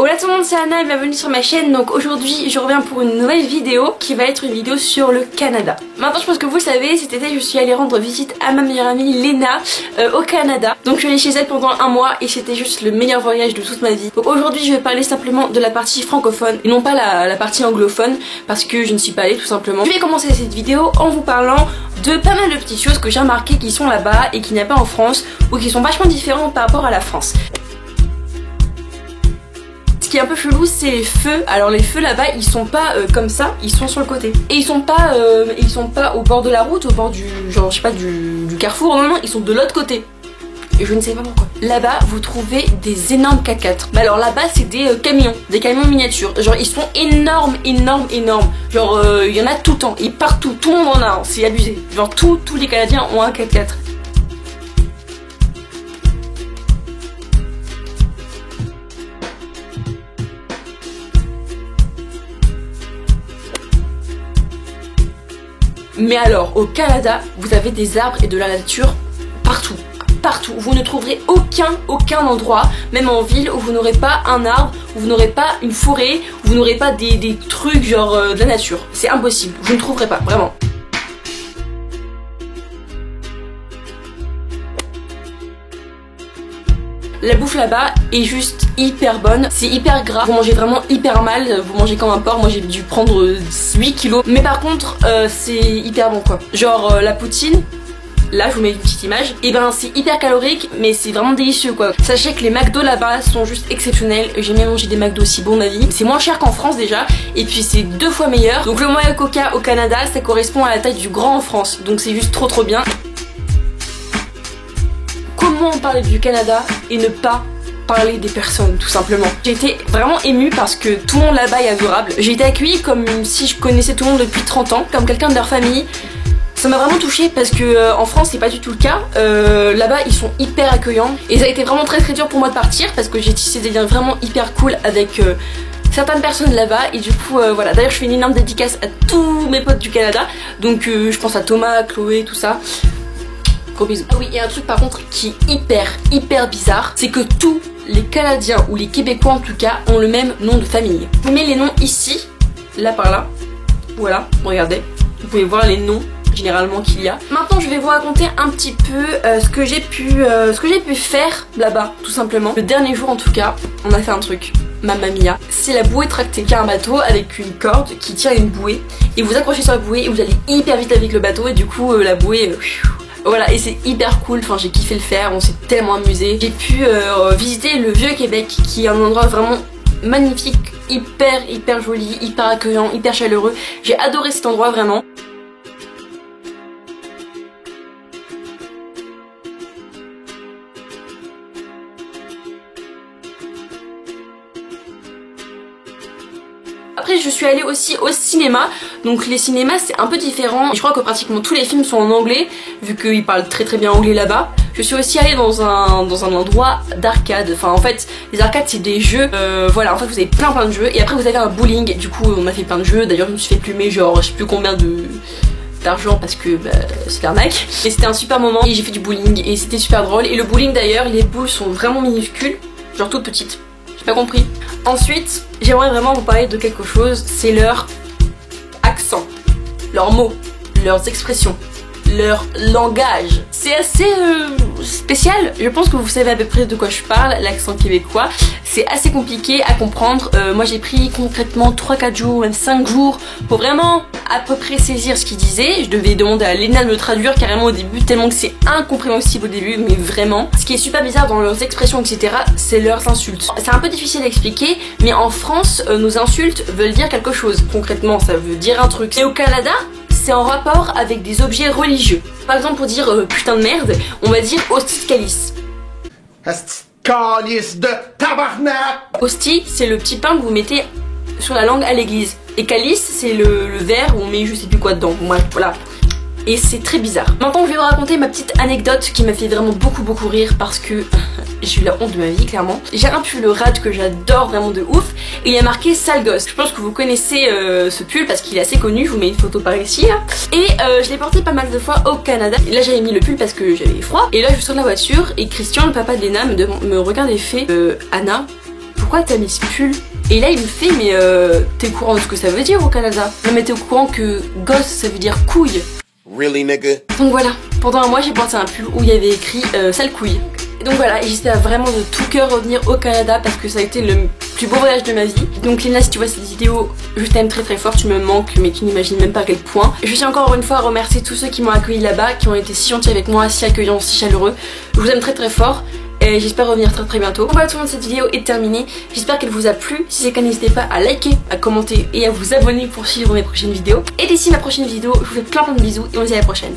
Hola tout le monde, c'est Anna et bienvenue sur ma chaîne. Donc aujourd'hui je reviens pour une nouvelle vidéo qui va être une vidéo sur le Canada. Maintenant je pense que vous le savez, cet été je suis allée rendre visite à ma meilleure amie Léna au Canada. Donc je suis allée chez elle pendant un mois et c'était juste le meilleur voyage de toute ma vie. Donc aujourd'hui je vais parler simplement de la partie francophone et non pas la partie anglophone parce que je ne suis pas allée tout simplement. Je vais commencer cette vidéo en vous parlant de pas mal de petites choses que j'ai remarquées qui sont là-bas et qu'il n'y a pas en France ou qui sont vachement différentes par rapport à la France. Ce qui est un peu chelou, c'est les feux. Alors les feux là-bas ils sont pas comme ça, ils sont sur le côté. Et ils sont pas au bord de la route, au bord du genre je sais pas du carrefour, non, ils sont de l'autre côté. Et je ne sais pas pourquoi. Là-bas vous trouvez des énormes 4x4. Mais alors là-bas c'est des camions miniatures. Genre ils sont énormes. Genre il y en a tout le temps et partout, tout le monde en a, hein. C'est abusé. Genre tous les Canadiens ont un 4x4. Mais alors, au Canada, vous avez des arbres et de la nature partout. Partout. Vous ne trouverez aucun endroit, même en ville, où vous n'aurez pas un arbre, où vous n'aurez pas une forêt, où vous n'aurez pas des trucs genre de la nature. C'est impossible. Vous ne trouverez pas, vraiment. La bouffe là-bas est juste hyper bonne, c'est hyper gras, vous mangez vraiment hyper mal, vous mangez comme un porc, moi j'ai dû prendre 8 kilos. Mais par contre c'est hyper bon quoi. Genre la poutine, là je vous mets une petite image, et ben c'est hyper calorique mais c'est vraiment délicieux quoi. Sachez que les McDo là-bas sont juste exceptionnels, j'ai jamais mangé des McDo aussi bons de ma vie. C'est moins cher qu'en France déjà, et puis c'est 2 fois meilleur. Donc le Moët Coca au Canada ça correspond à la taille du Grand en France, donc c'est juste trop bien. Comment parler du Canada et ne pas parler des personnes tout simplement. J'ai été vraiment émue parce que tout le monde là-bas est adorable. J'ai été accueillie comme si je connaissais tout le monde depuis 30 ans, comme quelqu'un de leur famille. Ça m'a vraiment touchée parce que en France c'est pas du tout le cas. Là-bas ils sont hyper accueillants et ça a été vraiment très dur pour moi de partir parce que j'ai tissé des liens vraiment hyper cool avec certaines personnes là-bas et du coup voilà. D'ailleurs je fais une énorme dédicace à tous mes potes du Canada, donc je pense à Thomas, Chloé, tout ça. Gros bisous. Ah oui, il y a un truc par contre qui est hyper bizarre, c'est que tous les Canadiens ou les Québécois en tout cas ont le même nom de famille. Je vous mets les noms ici, là par là, voilà, regardez, vous pouvez voir les noms généralement qu'il y a. Maintenant je vais vous raconter un petit peu ce que j'ai pu faire là-bas tout simplement. Le dernier jour en tout cas, on a fait un truc. Mamma mia, c'est la bouée tractée. Il y a un bateau avec une corde qui tient une bouée et vous accrochez sur la bouée et vous allez hyper vite avec le bateau et du coup la bouée... Voilà, et c'est hyper cool, enfin j'ai kiffé le faire, on s'est tellement amusé. J'ai pu visiter le Vieux-Québec qui est un endroit vraiment magnifique, hyper joli, hyper accueillant, hyper chaleureux. J'ai adoré cet endroit vraiment. Après je suis allée aussi au cinéma, donc les cinémas c'est un peu différent. Je crois que pratiquement tous les films sont en anglais, vu qu'ils parlent très bien anglais là-bas. Je suis aussi allée dans un endroit d'arcade, enfin en fait les arcades c'est des jeux, voilà en fait vous avez plein de jeux et après vous avez un bowling, et du coup on a fait plein de jeux, d'ailleurs je me suis fait plumer genre je sais plus combien d'argent parce que bah, c'est l'arnaque. Et c'était un super moment et j'ai fait du bowling et c'était super drôle. Et le bowling d'ailleurs, les boules sont vraiment minuscules, genre toutes petites. J'ai pas compris. Ensuite, j'aimerais vraiment vous parler de quelque chose, c'est leur accent, leurs mots, leurs expressions, leur langage. C'est assez spécial, je pense que vous savez à peu près de quoi je parle, l'accent québécois. C'est assez compliqué à comprendre, moi j'ai pris concrètement 3-4 jours, même 5 jours pour vraiment à peu près saisir ce qu'ils disaient. Je devais demander à Léna de me traduire carrément au début tellement que c'est incompréhensible au début, mais vraiment. Ce qui est super bizarre dans leurs expressions etc, c'est leurs insultes. C'est un peu difficile à expliquer, mais en France nos insultes veulent dire quelque chose. Concrètement ça veut dire un truc. Et au Canada c'est en rapport avec des objets religieux. Par exemple pour dire putain de merde, on va dire hostie de calice. Calice de tabarnak. Hostie c'est le petit pain que vous mettez sur la langue à l'église. Et calice c'est le verre où on met je sais plus quoi dedans. Bref, voilà. Et c'est très bizarre. Maintenant je vais vous raconter ma petite anecdote qui m'a fait vraiment beaucoup rire parce que j'ai eu la honte de ma vie clairement. J'ai un pull rad que j'adore vraiment de ouf et il y a marqué sale gosse. Je pense que vous connaissez ce pull parce qu'il est assez connu, je vous mets une photo par ici là. Et je l'ai porté pas mal de fois au Canada. Et là j'avais mis le pull parce que j'avais froid. Et là je sors de la voiture et Christian, le papa de Léna, me regarde et fait Anna, pourquoi t'as mis ce pull? Et là il me fait mais t'es au courant de ce que ça veut dire au Canada? Non mais t'es au courant que gosse ça veut dire couille? Really nigga? Donc voilà, pendant un mois j'ai porté un pull où il y avait écrit sale couille. Et donc voilà, et j'espère vraiment de tout cœur revenir au Canada parce que ça a été le plus beau voyage de ma vie. Donc Léna, si tu vois cette vidéo, je t'aime très très fort, tu me manques mais tu n'imagines même pas à quel point. Je tiens encore une fois à remercier tous ceux qui m'ont accueilli là-bas, qui ont été si gentils avec moi, si accueillants, si chaleureux. Je vous aime très très fort. Et j'espère revenir très très bientôt. Voilà tout le monde, cette vidéo est terminée. J'espère qu'elle vous a plu. Si c'est le cas, n'hésitez pas à liker, à commenter et à vous abonner pour suivre mes prochaines vidéos. Et d'ici ma prochaine vidéo, je vous fais plein de bisous et on se dit à la prochaine.